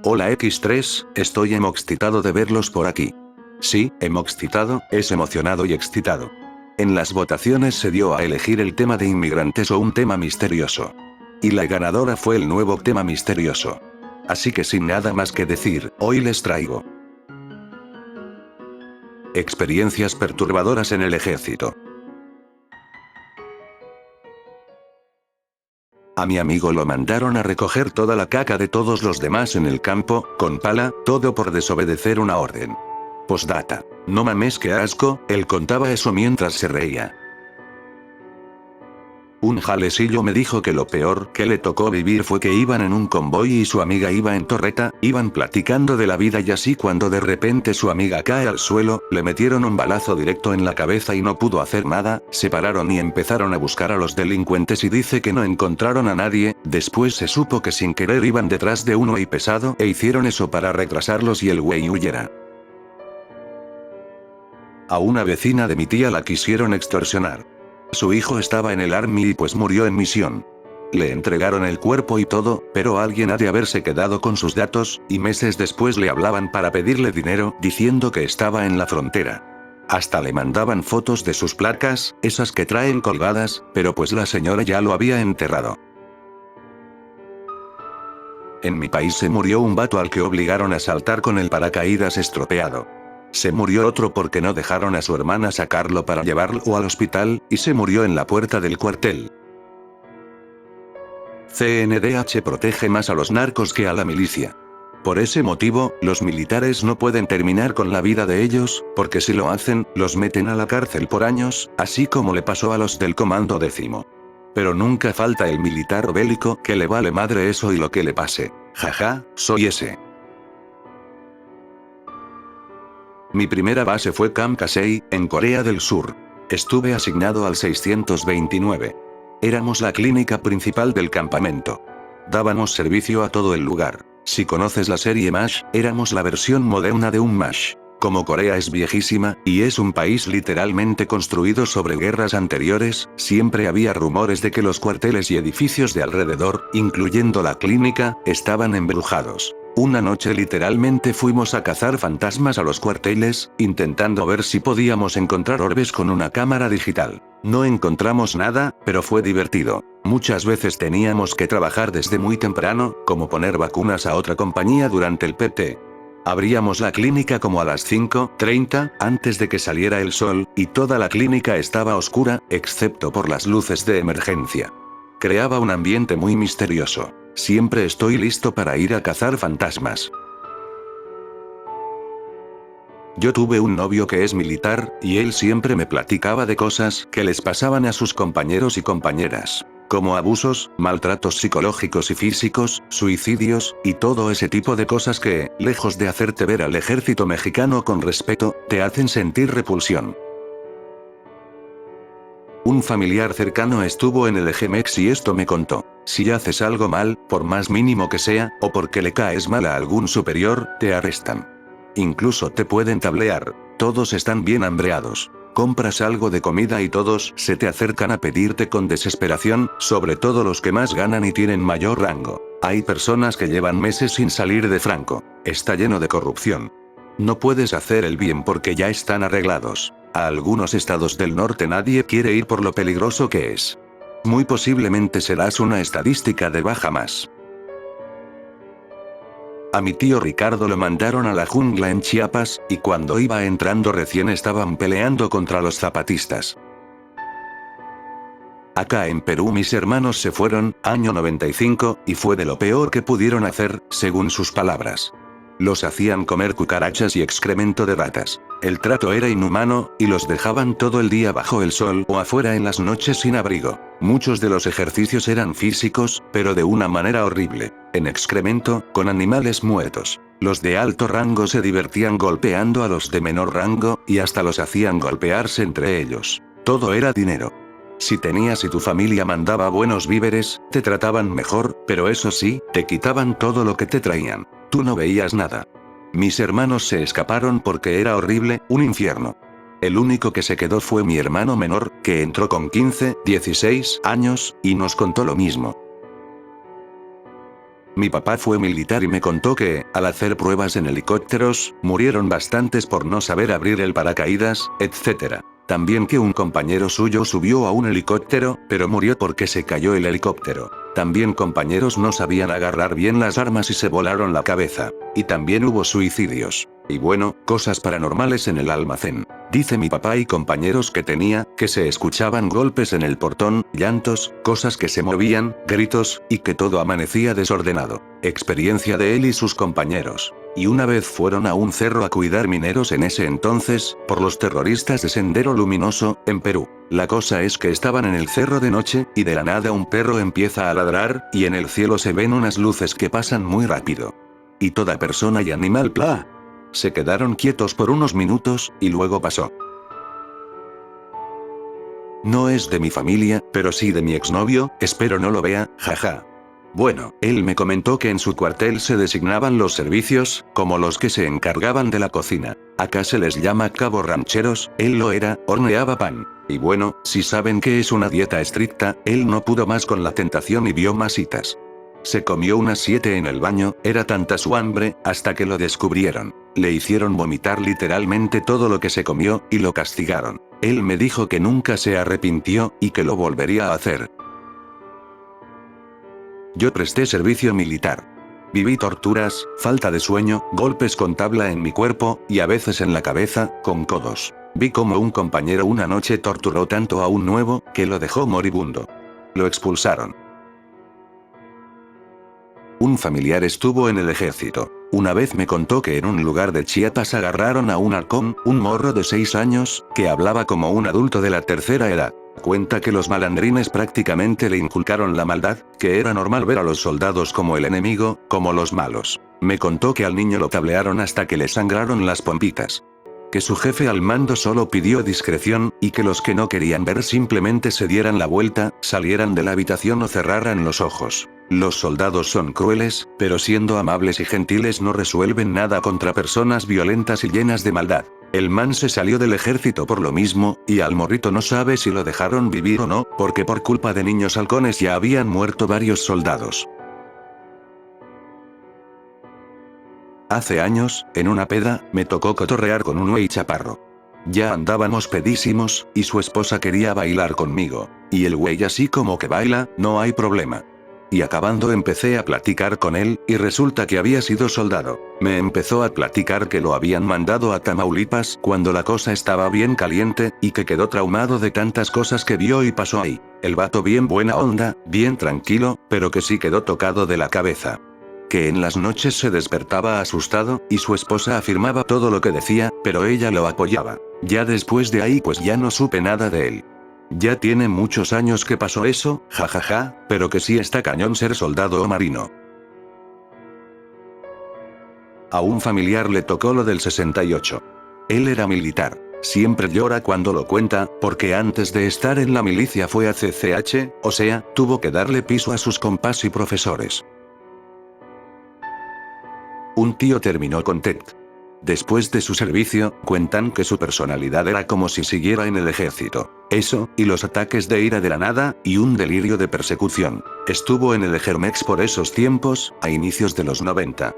Hola X3, estoy emoxcitado de verlos por aquí. Sí, emoxcitado, es emocionado y excitado. En las votaciones se dio a elegir el tema de inmigrantes o un tema misterioso. Y la ganadora fue el nuevo tema misterioso. Así que sin nada más que decir, hoy les traigo experiencias perturbadoras en el ejército. A mi amigo lo mandaron a recoger toda la caca de todos los demás en el campo, con pala, todo por desobedecer una orden. Postdata. No mames que asco, él contaba eso mientras se reía. Un jalesillo me dijo que lo peor que le tocó vivir fue que iban en un convoy y su amiga iba en torreta, iban platicando de la vida y así cuando de repente su amiga cae al suelo, le metieron un balazo directo en la cabeza y no pudo hacer nada, se pararon y empezaron a buscar a los delincuentes y dice que no encontraron a nadie, después se supo que sin querer iban detrás de uno y pesado e hicieron eso para retrasarlos y el güey huyera. A una vecina de mi tía la quisieron extorsionar. Su hijo estaba en el army y pues murió en misión. Le entregaron el cuerpo y todo, pero alguien ha de haberse quedado con sus datos, y meses después le hablaban para pedirle dinero, diciendo que estaba en la frontera. Hasta le mandaban fotos de sus placas, esas que traen colgadas, pero pues la señora ya lo había enterrado. En mi país se murió un vato al que obligaron a saltar con el paracaídas estropeado. Se murió otro porque no dejaron a su hermana sacarlo para llevarlo al hospital, y se murió en la puerta del cuartel. CNDH protege más a los narcos que a la milicia. Por ese motivo, los militares no pueden terminar con la vida de ellos, porque si lo hacen, los meten a la cárcel por años, así como le pasó a los del Comando Décimo. Pero nunca falta el militar bélico que le vale madre eso y lo que le pase. Jaja, soy ese. Mi primera base fue Camp Kasei, en Corea del Sur. Estuve asignado al 629. Éramos la clínica principal del campamento. Dábamos servicio a todo el lugar. Si conoces la serie MASH, éramos la versión moderna de un MASH. Como Corea es viejísima, y es un país literalmente construido sobre guerras anteriores, siempre había rumores de que los cuarteles y edificios de alrededor, incluyendo la clínica, estaban embrujados. Una noche literalmente fuimos a cazar fantasmas a los cuarteles, intentando ver si podíamos encontrar orbes con una cámara digital. No encontramos nada, pero fue divertido. Muchas veces teníamos que trabajar desde muy temprano, como poner vacunas a otra compañía durante el PT. Abríamos la clínica como a las 5:30, antes de que saliera el sol, y toda la clínica estaba oscura, excepto por las luces de emergencia. Creaba un ambiente muy misterioso. Siempre estoy listo para ir a cazar fantasmas. Yo tuve un novio que es militar, y él siempre me platicaba de cosas que les pasaban a sus compañeros y compañeras. Como abusos, maltratos psicológicos y físicos, suicidios, y todo ese tipo de cosas que, lejos de hacerte ver al ejército mexicano con respeto, te hacen sentir repulsión. Un familiar cercano estuvo en el Ejemex y esto me contó. Si haces algo mal, por más mínimo que sea, o porque le caes mal a algún superior, te arrestan. Incluso te pueden tablear. Todos están bien hambreados. Compras algo de comida y todos se te acercan a pedirte con desesperación, sobre todo los que más ganan y tienen mayor rango. Hay personas que llevan meses sin salir de Franco. Está lleno de corrupción. No puedes hacer el bien porque ya están arreglados. A algunos estados del norte nadie quiere ir por lo peligroso que es. Muy posiblemente serás una estadística de baja más. A mi tío Ricardo lo mandaron a la jungla en Chiapas, y cuando iba entrando recién estaban peleando contra los zapatistas. Acá en Perú mis hermanos se fueron, año 95, y fue de lo peor que pudieron hacer, según sus palabras. Los hacían comer cucarachas y excremento de ratas. El trato era inhumano, y los dejaban todo el día bajo el sol o afuera en las noches sin abrigo. Muchos de los ejercicios eran físicos, pero de una manera horrible. En excremento, con animales muertos. Los de alto rango se divertían golpeando a los de menor rango, y hasta los hacían golpearse entre ellos. Todo era dinero. Si tenías y tu familia mandaba buenos víveres, te trataban mejor, pero eso sí, te quitaban todo lo que te traían. Tú no veías nada. Mis hermanos se escaparon porque era horrible, un infierno. El único que se quedó fue mi hermano menor, que entró con 15, 16 años, y nos contó lo mismo. Mi papá fue militar y me contó que, al hacer pruebas en helicópteros, murieron bastantes por no saber abrir el paracaídas, etc. También que un compañero suyo subió a un helicóptero, pero murió porque se cayó el helicóptero. También compañeros no sabían agarrar bien las armas y se volaron la cabeza. Y también hubo suicidios. Y bueno, cosas paranormales en el almacén. Dice mi papá y compañeros que tenía, que se escuchaban golpes en el portón, llantos, cosas que se movían, gritos, y que todo amanecía desordenado. Experiencia de él y sus compañeros. Y una vez fueron a un cerro a cuidar mineros en ese entonces, por los terroristas de Sendero Luminoso, en Perú. La cosa es que estaban en el cerro de noche, y de la nada un perro empieza a ladrar, y en el cielo se ven unas luces que pasan muy rápido. Y toda persona y animal se quedaron quietos por unos minutos, y luego pasó. No es de mi familia, pero sí de mi exnovio, espero no lo vea, jaja. Bueno, él me comentó que en su cuartel se designaban los servicios, como los que se encargaban de la cocina. Acá se les llama cabo rancheros, él lo era, horneaba pan. Y bueno, si saben que es una dieta estricta, él no pudo más con la tentación y vio masitas. Se comió unas 7 en el baño, era tanta su hambre, hasta que lo descubrieron. Le hicieron vomitar literalmente todo lo que se comió, y lo castigaron. Él me dijo que nunca se arrepintió, y que lo volvería a hacer. Yo presté servicio militar. Viví torturas, falta de sueño, golpes con tabla en mi cuerpo, y a veces en la cabeza, con codos. Vi como un compañero una noche torturó tanto a un nuevo, que lo dejó moribundo. Lo expulsaron. Un familiar estuvo en el ejército. Una vez me contó que en un lugar de Chiapas agarraron a un halcón, un morro de 6 años, que hablaba como un adulto de la tercera edad. Cuenta que los malandrines prácticamente le inculcaron la maldad, que era normal ver a los soldados como el enemigo, como los malos. Me contó que al niño lo tablearon hasta que le sangraron las pompitas. Que su jefe al mando solo pidió discreción, y que los que no querían ver simplemente se dieran la vuelta, salieran de la habitación o cerraran los ojos. Los soldados son crueles, pero siendo amables y gentiles no resuelven nada contra personas violentas y llenas de maldad. El man se salió del ejército por lo mismo, y al morrito no sabe si lo dejaron vivir o no, porque por culpa de niños halcones ya habían muerto varios soldados. Hace años, en una peda, me tocó cotorrear con un güey chaparro. Ya andábamos pedísimos, y su esposa quería bailar conmigo. Y el güey así como que baila, no hay problema. Y acabando empecé a platicar con él, y resulta que había sido soldado. Me empezó a platicar que lo habían mandado a Tamaulipas cuando la cosa estaba bien caliente, y que quedó traumado de tantas cosas que vio y pasó ahí. El vato bien buena onda, bien tranquilo, pero que sí quedó tocado de la cabeza. Que en las noches se despertaba asustado, y su esposa afirmaba todo lo que decía, pero ella lo apoyaba. Ya después de ahí pues ya no supe nada de él. Ya tiene muchos años que pasó eso, jajaja, pero que sí está cañón ser soldado o marino. A un familiar le tocó lo del 68. Él era militar. Siempre llora cuando lo cuenta, porque antes de estar en la milicia fue a CCH, o sea, tuvo que darle piso a sus compás y profesores. Un tío terminó con TET. Después de su servicio, cuentan que su personalidad era como si siguiera en el ejército. Eso, y los ataques de ira de la nada, y un delirio de persecución. Estuvo en el Ejermex por esos tiempos, a inicios de los 90.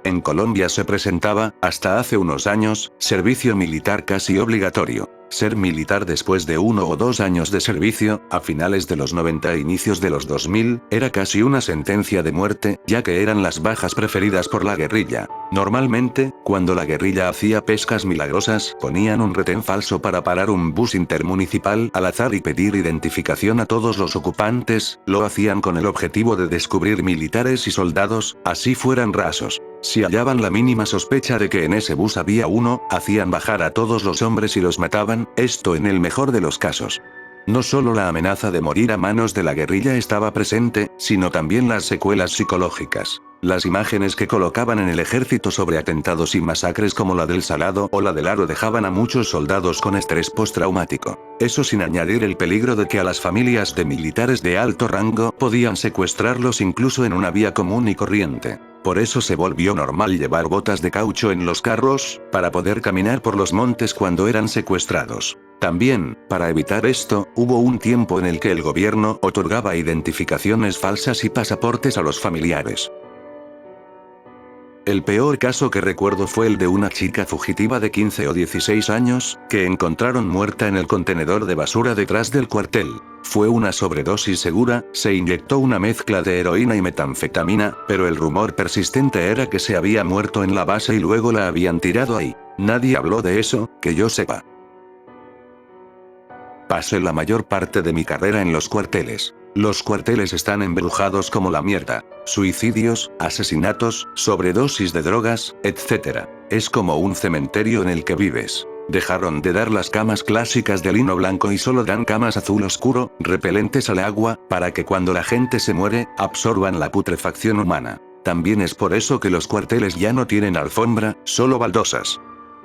En Colombia se presentaba, hasta hace unos años, servicio militar casi obligatorio. Ser militar después de 1 o 2 años de servicio, a finales de los 90 e inicios de los 2000, era casi una sentencia de muerte, ya que eran las bajas preferidas por la guerrilla. Normalmente, cuando la guerrilla hacía pescas milagrosas, ponían un retén falso para parar un bus intermunicipal al azar y pedir identificación a todos los ocupantes, lo hacían con el objetivo de descubrir militares y soldados, así fueran rasos. Si hallaban la mínima sospecha de que en ese bus había uno, hacían bajar a todos los hombres y los mataban, esto en el mejor de los casos. No solo la amenaza de morir a manos de la guerrilla estaba presente, sino también las secuelas psicológicas. Las imágenes que colocaban en el ejército sobre atentados y masacres como la del Salado o la del Aro dejaban a muchos soldados con estrés postraumático. Eso sin añadir el peligro de que a las familias de militares de alto rango podían secuestrarlos incluso en una vía común y corriente. Por eso se volvió normal llevar botas de caucho en los carros, para poder caminar por los montes cuando eran secuestrados. También, para evitar esto, hubo un tiempo en el que el gobierno otorgaba identificaciones falsas y pasaportes a los familiares. El peor caso que recuerdo fue el de una chica fugitiva de 15 o 16 años, que encontraron muerta en el contenedor de basura detrás del cuartel. Fue una sobredosis segura, se inyectó una mezcla de heroína y metanfetamina, pero el rumor persistente era que se había muerto en la base y luego la habían tirado ahí. Nadie habló de eso, que yo sepa. Pasé la mayor parte de mi carrera en los cuarteles. Los cuarteles están embrujados como la mierda. Suicidios, asesinatos, sobredosis de drogas, etc. Es como un cementerio en el que vives. Dejaron de dar las camas clásicas de lino blanco y solo dan camas azul oscuro, repelentes al agua, para que cuando la gente se muere, absorban la putrefacción humana. También es por eso que los cuarteles ya no tienen alfombra, solo baldosas.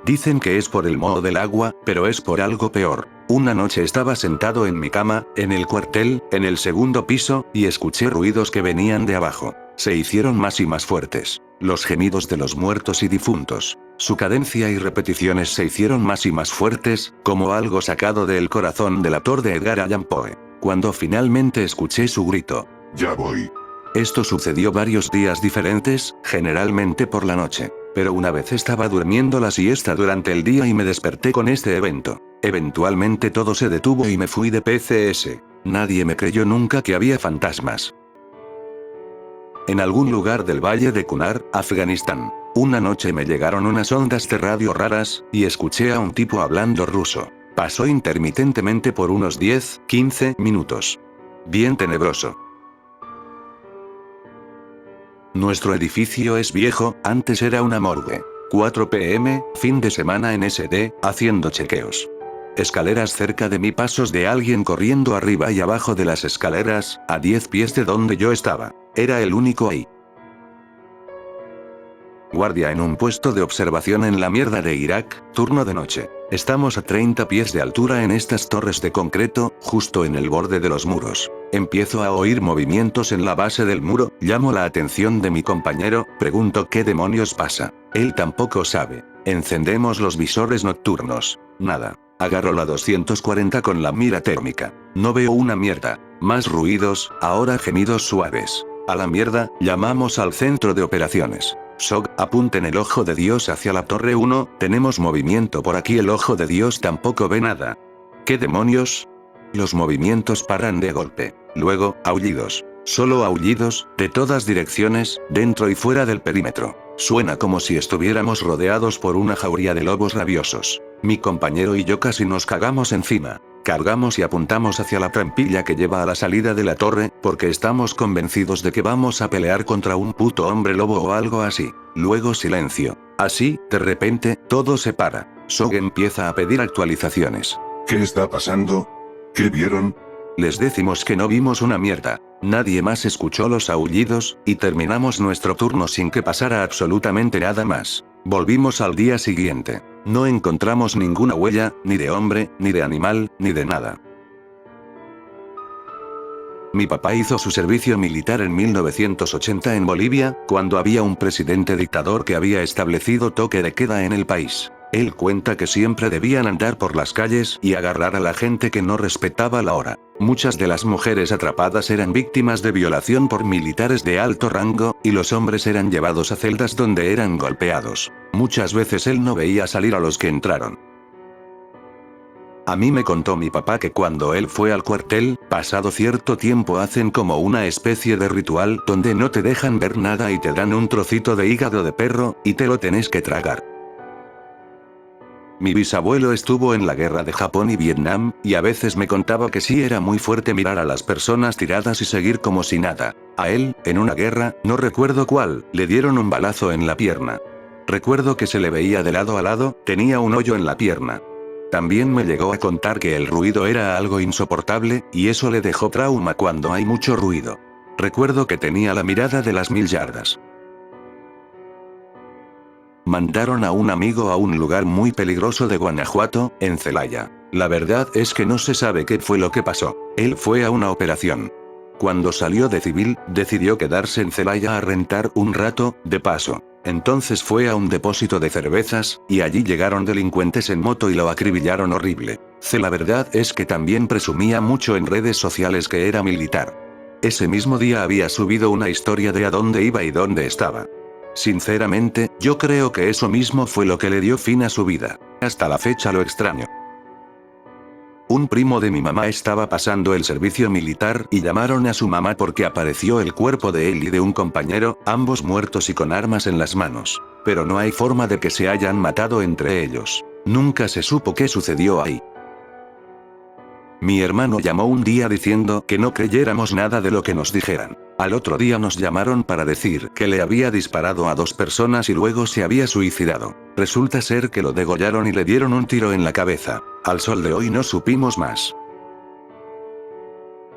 Dicen que es por el moho del agua, pero es por algo peor. Una noche estaba sentado en mi cama, en el cuartel, en el segundo piso, y escuché ruidos que venían de abajo. Se hicieron más y más fuertes. Los gemidos de los muertos y difuntos. Su cadencia y repeticiones se hicieron más y más fuertes, como algo sacado del corazón del autor de Edgar Allan Poe. Cuando finalmente escuché su grito: Ya voy. Esto sucedió varios días diferentes, generalmente por la noche. Pero una vez estaba durmiendo la siesta durante el día y me desperté con este evento. Eventualmente todo se detuvo y me fui de PCS. Nadie me creyó nunca que había fantasmas. En algún lugar del valle de Kunar, Afganistán. Una noche me llegaron unas ondas de radio raras, y escuché a un tipo hablando ruso. Pasó intermitentemente por unos 10-15 minutos. Bien tenebroso. Nuestro edificio es viejo, antes era una morgue. 4 p.m., fin de semana en SD, haciendo chequeos. Escaleras cerca de mí, pasos de alguien corriendo arriba y abajo de las escaleras, a 10 pies de donde yo estaba. Era el único ahí. Guardia en un puesto de observación en la mierda de Irak, turno de noche. Estamos a 30 pies de altura en estas torres de concreto, justo en el borde de los muros. Empiezo a oír movimientos en la base del muro, llamo la atención de mi compañero, pregunto qué demonios pasa. Él tampoco sabe. Encendemos los visores nocturnos. Nada. Agarro la 240 con la mira térmica. No veo una mierda. Más ruidos, ahora gemidos suaves. A la mierda, llamamos al centro de operaciones. SOG, apunten el ojo de Dios hacia la torre 1, tenemos movimiento por aquí. El ojo de Dios tampoco ve nada. ¿Qué demonios? Los movimientos paran de golpe. Luego, aullidos. Solo aullidos, de todas direcciones, dentro y fuera del perímetro. Suena como si estuviéramos rodeados por una jauría de lobos rabiosos. Mi compañero y yo casi nos cagamos encima. Cargamos y apuntamos hacia la trampilla que lleva a la salida de la torre, porque estamos convencidos de que vamos a pelear contra un puto hombre lobo o algo así. Luego silencio. Así, de repente, todo se para. SOG empieza a pedir actualizaciones. ¿Qué está pasando? ¿Qué vieron? Les decimos que no vimos una mierda. Nadie más escuchó los aullidos, y terminamos nuestro turno sin que pasara absolutamente nada más. Volvimos al día siguiente. No encontramos ninguna huella, ni de hombre, ni de animal, ni de nada. Mi papá hizo su servicio militar en 1980 en Bolivia, cuando había un presidente dictador que había establecido toque de queda en el país. Él cuenta que siempre debían andar por las calles y agarrar a la gente que no respetaba la hora. Muchas de las mujeres atrapadas eran víctimas de violación por militares de alto rango, y los hombres eran llevados a celdas donde eran golpeados. Muchas veces él no veía salir a los que entraron. A mí me contó mi papá que cuando él fue al cuartel, pasado cierto tiempo hacen como una especie de ritual donde no te dejan ver nada y te dan un trocito de hígado de perro, y te lo tenés que tragar. Mi bisabuelo estuvo en la guerra de Japón y Vietnam, y a veces me contaba que sí era muy fuerte mirar a las personas tiradas y seguir como si nada. A él, en una guerra, no recuerdo cuál, le dieron un balazo en la pierna. Recuerdo que se le veía de lado a lado, tenía un hoyo en la pierna. También me llegó a contar que el ruido era algo insoportable, y eso le dejó trauma cuando hay mucho ruido. Recuerdo que tenía la mirada de las 1000 yardas. Mandaron a un amigo a un lugar muy peligroso de Guanajuato, en Celaya. La verdad es que no se sabe qué fue lo que pasó. Él fue a una operación. Cuando salió de civil, decidió quedarse en Celaya a rentar un rato, de paso. Entonces fue a un depósito de cervezas, y allí llegaron delincuentes en moto y lo acribillaron horrible. La verdad es que también presumía mucho en redes sociales que era militar. Ese mismo día había subido una historia de a dónde iba y dónde estaba. Sinceramente, yo creo que eso mismo fue lo que le dio fin a su vida. Hasta la fecha lo extraño. Un primo de mi mamá estaba pasando el servicio militar y llamaron a su mamá porque apareció el cuerpo de él y de un compañero, ambos muertos y con armas en las manos. Pero no hay forma de que se hayan matado entre ellos. Nunca se supo qué sucedió ahí. Mi hermano llamó un día diciendo que no creyéramos nada de lo que nos dijeran. Al otro día nos llamaron para decir que le había disparado a 2 personas y luego se había suicidado. Resulta ser que lo degollaron y le dieron un tiro en la cabeza. Al sol de hoy no supimos más.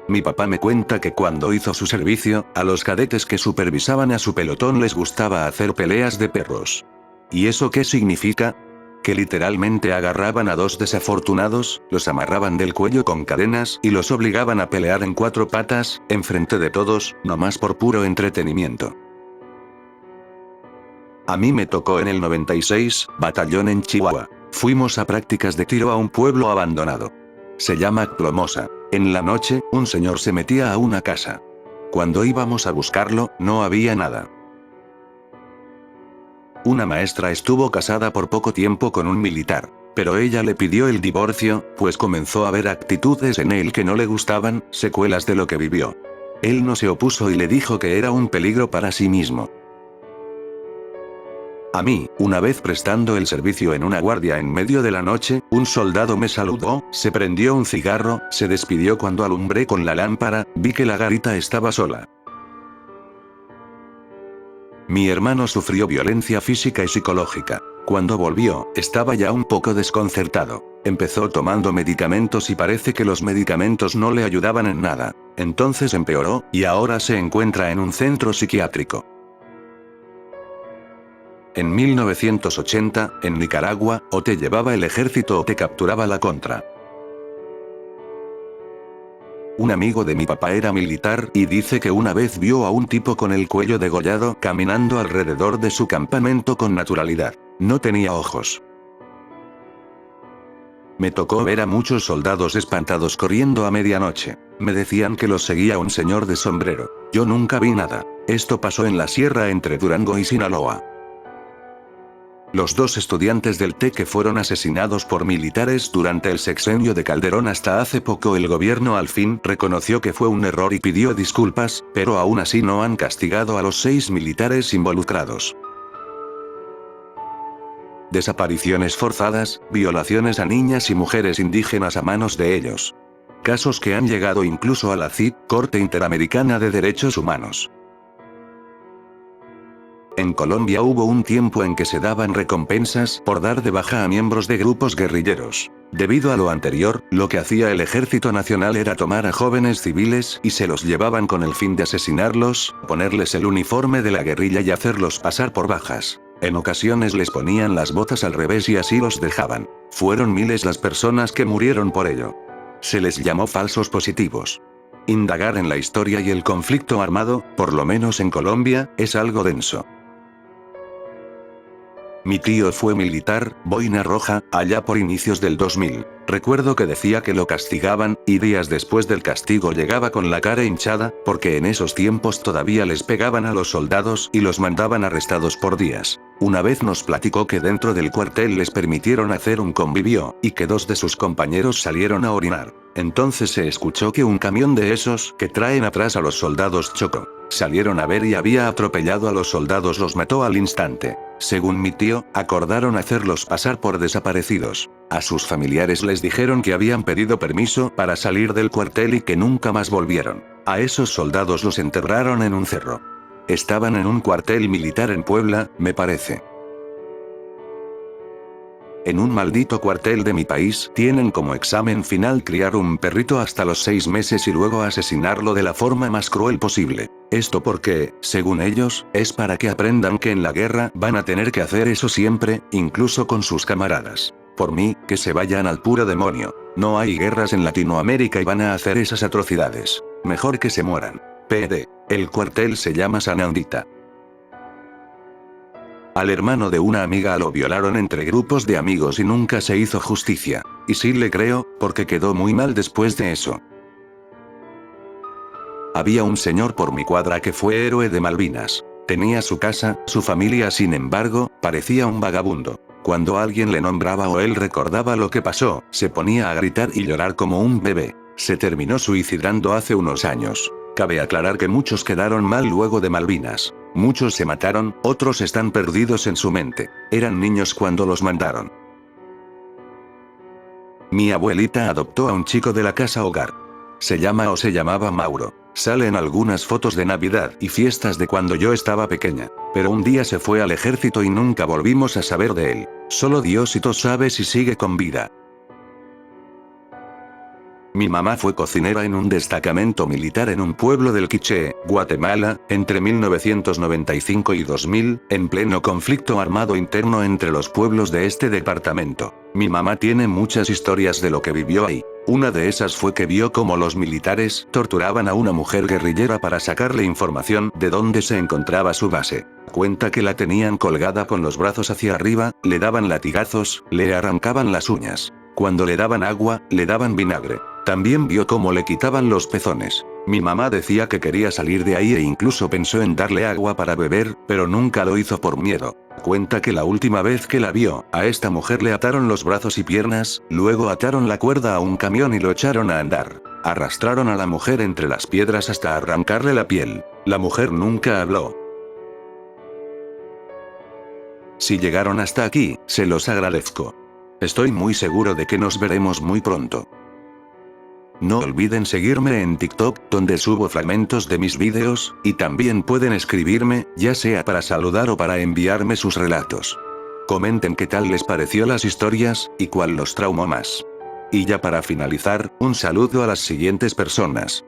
Mi papá me cuenta que cuando hizo su servicio, a los cadetes que supervisaban a su pelotón les gustaba hacer peleas de perros. ¿Y eso qué significa? Que literalmente agarraban a 2 desafortunados, los amarraban del cuello con cadenas y los obligaban a pelear en 4 patas, enfrente de todos, nomás por puro entretenimiento. A mí me tocó en el 96, batallón en Chihuahua. Fuimos a prácticas de tiro a un pueblo abandonado. Se llama Plomosa. En la noche, un señor se metía a una casa. Cuando íbamos a buscarlo, no había nada. Una maestra estuvo casada por poco tiempo con un militar, pero ella le pidió el divorcio, pues comenzó a ver actitudes en él que no le gustaban, secuelas de lo que vivió. Él no se opuso y le dijo que era un peligro para sí mismo. A mí, una vez prestando el servicio en una guardia en medio de la noche, un soldado me saludó, se prendió un cigarro, se despidió cuando alumbré con la lámpara, vi que la garita estaba sola. Mi hermano sufrió violencia física y psicológica. Cuando volvió, estaba ya un poco desconcertado. Empezó tomando medicamentos y parece que los medicamentos no le ayudaban en nada. Entonces empeoró, y ahora se encuentra en un centro psiquiátrico. En 1980, en Nicaragua, o te llevaba el ejército o te capturaba la Contra. Un amigo de mi papá era militar y dice que una vez vio a un tipo con el cuello degollado caminando alrededor de su campamento con naturalidad. No tenía ojos. Me tocó ver a muchos soldados espantados corriendo a medianoche. Me decían que los seguía un señor de sombrero. Yo nunca vi nada. Esto pasó en la sierra entre Durango y Sinaloa. Los 2 estudiantes del TEC que fueron asesinados por militares durante el sexenio de Calderón. Hasta hace poco el gobierno al fin reconoció que fue un error y pidió disculpas, pero aún así no han castigado a los 6 militares involucrados. Desapariciones forzadas, violaciones a niñas y mujeres indígenas a manos de ellos. Casos que han llegado incluso a la CID, Corte Interamericana de Derechos Humanos. En Colombia hubo un tiempo en que se daban recompensas por dar de baja a miembros de grupos guerrilleros. Debido a lo anterior, lo que hacía el Ejército Nacional era tomar a jóvenes civiles y se los llevaban con el fin de asesinarlos, ponerles el uniforme de la guerrilla y hacerlos pasar por bajas. En ocasiones les ponían las botas al revés y así los dejaban. Fueron miles las personas que murieron por ello. Se les llamó falsos positivos. Indagar en la historia y el conflicto armado, por lo menos en Colombia, es algo denso. Mi tío fue militar, boina roja, allá por inicios del 2000. Recuerdo que decía que lo castigaban, y días después del castigo llegaba con la cara hinchada, porque en esos tiempos todavía les pegaban a los soldados y los mandaban arrestados por días. Una vez nos platicó que dentro del cuartel les permitieron hacer un convivio, y que 2 de sus compañeros salieron a orinar. Entonces se escuchó que un camión de esos que traen atrás a los soldados chocó. Salieron a ver y había atropellado a los soldados, los mató al instante. Según mi tío, acordaron hacerlos pasar por desaparecidos. A sus familiares les dijeron que habían pedido permiso para salir del cuartel y que nunca más volvieron. A esos soldados los enterraron en un cerro. Estaban en un cuartel militar en Puebla, me parece. En un maldito cuartel de mi país, tienen como examen final criar un perrito hasta los 6 meses y luego asesinarlo de la forma más cruel posible. Esto porque, según ellos, es para que aprendan que en la guerra van a tener que hacer eso siempre, incluso con sus camaradas. Por mí, que se vayan al puro demonio. No hay guerras en Latinoamérica y van a hacer esas atrocidades. Mejor que se mueran. PD. El cuartel se llama Sanandita. Al hermano de una amiga lo violaron entre grupos de amigos y nunca se hizo justicia. Y sí le creo, porque quedó muy mal después de eso. Había un señor por mi cuadra que fue héroe de Malvinas. Tenía su casa, su familia, sin embargo, parecía un vagabundo. Cuando alguien le nombraba o él recordaba lo que pasó, se ponía a gritar y llorar como un bebé. Se terminó suicidando hace unos años. Cabe aclarar que muchos quedaron mal luego de Malvinas. Muchos se mataron, otros están perdidos en su mente. Eran niños cuando los mandaron. Mi abuelita adoptó a un chico de la casa hogar. Se llamaba Mauro. Sale en algunas fotos de Navidad y fiestas de cuando yo estaba pequeña. Pero un día se fue al ejército y nunca volvimos a saber de él. Solo Diosito sabe si sigue con vida. Mi mamá fue cocinera en un destacamento militar en un pueblo del Quiché, Guatemala, entre 1995 y 2000, en pleno conflicto armado interno entre los pueblos de este departamento. Mi mamá tiene muchas historias de lo que vivió ahí. Una de esas fue que vio cómo los militares torturaban a una mujer guerrillera para sacarle información de dónde se encontraba su base. Cuenta que la tenían colgada con los brazos hacia arriba, le daban latigazos, le arrancaban las uñas. Cuando le daban agua, le daban vinagre. También vio cómo le quitaban los pezones. Mi mamá decía que quería salir de ahí e incluso pensó en darle agua para beber, pero nunca lo hizo por miedo. Cuenta que la última vez que la vio, a esta mujer le ataron los brazos y piernas, luego ataron la cuerda a un camión y lo echaron a andar. Arrastraron a la mujer entre las piedras hasta arrancarle la piel. La mujer nunca habló. Si llegaron hasta aquí, se los agradezco. Estoy muy seguro de que nos veremos muy pronto. No olviden seguirme en TikTok, donde subo fragmentos de mis vídeos, y también pueden escribirme, ya sea para saludar o para enviarme sus relatos. Comenten qué tal les pareció las historias, y cuál los traumó más. Y ya para finalizar, un saludo a las siguientes personas.